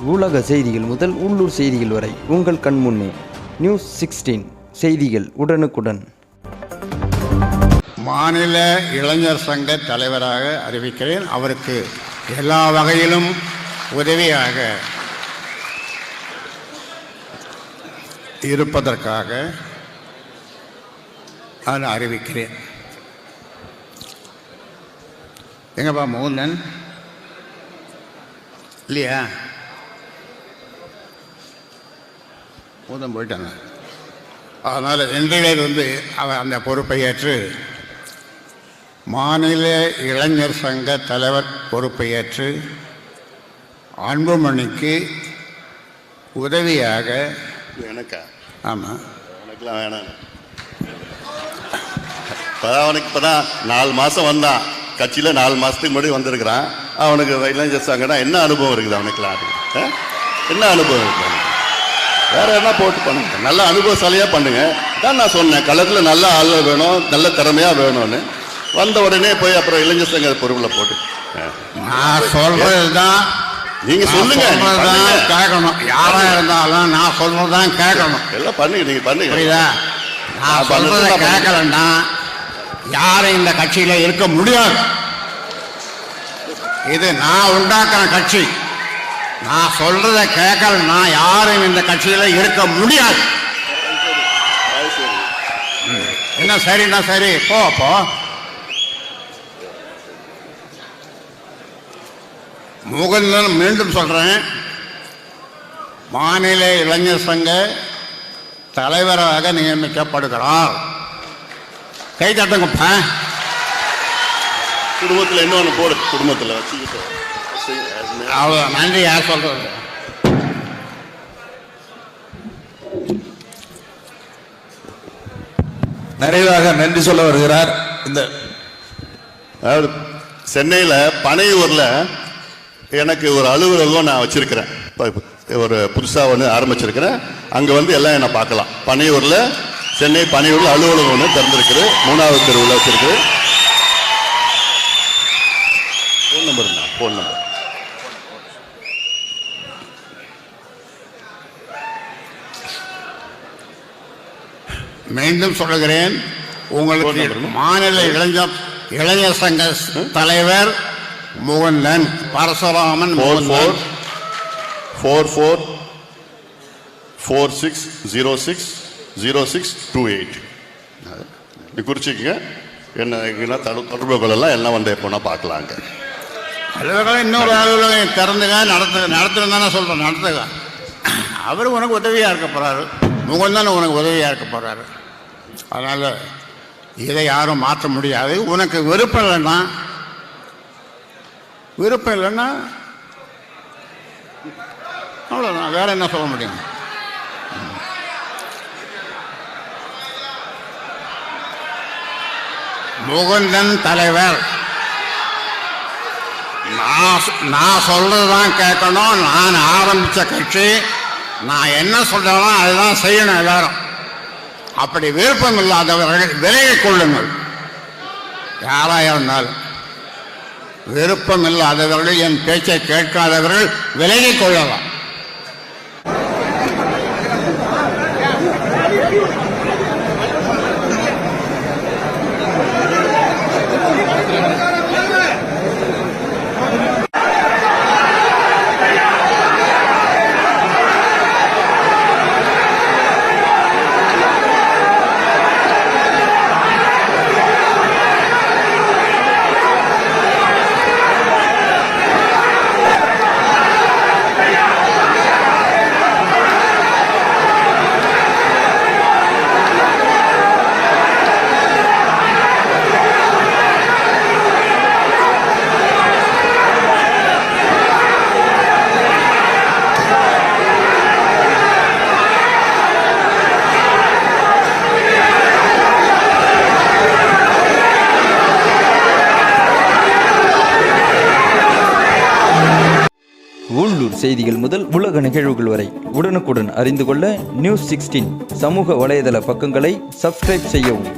உலக செய்திகள் முதல் உள்ளூர் செய்திகள் வரை உங்கள் கண்முன்னே. நியூஸ் 16 செய்திகள் உடனுக்குடன். மாநில இளைஞர் சங்க தலைவராக அறிவிக்கிறேன். அவருக்கு எல்லா வகையிலும் உதவியாக இருப்பதற்காக நான் அறிவிக்கிறேன். எங்கப்பா மோகன் இல்லையா? மோதம் போயிட்டாங்க. அதனால் இன்றையிலிருந்து அவர் அந்த பொறுப்பை ஏற்று மாநில இளைஞர் சங்க தலைவர் பொறுப்பை ஏற்று அன்புமணிக்கு உதவியாக. எனக்கா? ஆமாம், எனக்குலாம் வேணாம். அவனுக்கு இப்போ தான் 4 மாதம் வந்தான் கட்சியில். 4 மாதத்துக்கு முன்னாடி வந்திருக்கிறான். அவனுக்கு இளைஞர் சங்கம்னா என்ன அனுபவம் இருக்குது அவனுக்குலாம்? என்ன அனுபவம் இருக்குது அவனுக்கு? வேறு என்ன போட்டு பண்ணுங்க, நல்ல அனுபவசாலியாக பண்ணுங்க தான் நான் சொன்னேன். களத்தில் நல்ல ஆள் வேணும், நல்ல திறமையாக வேணும்னு. வந்த உடனே போய் அப்புறம் இளைஞர் சங்க பொறுப்பில் போட்டு நான் சொல்றது தான் நீங்கள் சொல்லுங்க, கேட்கணும். யாராக இருந்தாலும் நான் சொல்றது தான் கேட்கணும். எல்லாம் பண்ணுங்க, நீங்கள் பண்ணுங்க. புரியுதா? நான் சொல்றதை கேட்கலன்னா யாரும் இந்த கட்சியில் இருக்க முடியாது. இது நான் உண்டாக்குற கட்சி. நான் சொல்றதை கேட்கலன்னா யாரும் இந்த கட்சியில் இருக்க முடியாது. என்ன சரிண்ணா? சரி, போ. முகந்தன் மீண்டும் சொல்றேன், மாநில இளைஞர் சங்க தலைவராக நியமிக்கப்படுகிறார். கை தட்டுங்கப்பா. குடும்பத்தில் இன்னொன்று போடு, குடும்பத்தில் வச்சுக்கிட்டு. அவ்வளோ நன்றி. யார் சொல்றது? நிறைவாக நன்றி சொல்ல வருகிறார். இந்த அதாவது சென்னையில் பனையூரில் எனக்கு ஒரு அலுவலகம் நான் வச்சிருக்கிறேன். ஒரு புதுசாக ஒன்று ஆரம்பிச்சிருக்கிறேன். அங்கே வந்து எல்லாம் என்னை பார்க்கலாம். பனையூரில், சென்னை பனையூரில் அலுவலகம் ஒன்று திறந்திருக்குது. 3வது தெருவில் வச்சிருக்கு. ஃபோன் நம்பர் மீண்டும் சொல்லுகிறேன், உங்களுக்கு மாநில இளைஞர் சங்க தலைவர் முகுந்தன் பரசுராமன். 4446060628 குறிச்சிக்கங்க. என்ன தொடர்புகளெல்லாம் எல்லாம் வந்து எப்போனா பார்க்கலாங்க. அலுவலகம் இன்னொரு அலுவலகம் திறந்துங்க, நடத்துன்னு தானே சொல்கிறேன். நடத்துங்க. அவர் உனக்கு உதவியாக இருக்க போகிறாரு. முகந்தன் உனக்கு உதவியாக இருக்க போகிறாரு. அதனால் இதை யாரும் மாற்ற முடியாது. உனக்கு விருப்பம் இல்லைன்னா அவ்வளோதான். வேற என்ன சொல்ல முடியும்? முகுந்தன் தலைவர். நான் சொல்றதுதான் கேட்கணும். நான் ஆரம்பித்த கட்சி. நான் என்ன சொல்றேனோ அதுதான் செய்யணும் எல்லாரும். அப்படி விருப்பம் இல்லாதவர்கள் விலகிக் கொள்ளுங்கள். யாராக இருந்தாலும் விருப்பம் இல்லாதவர்கள், என் பேச்சை கேட்காதவர்கள் விலகிக் கொள்ளலாம். உள்ளூர் செய்திகள் முதல் உலக நிகழ்வுகள் வரை உடனுக்குடன் அறிந்து கொள்ள நியூஸ் 16 சமூக வலைதள பக்கங்களை சப்ஸ்கிரைப் செய்யவும்.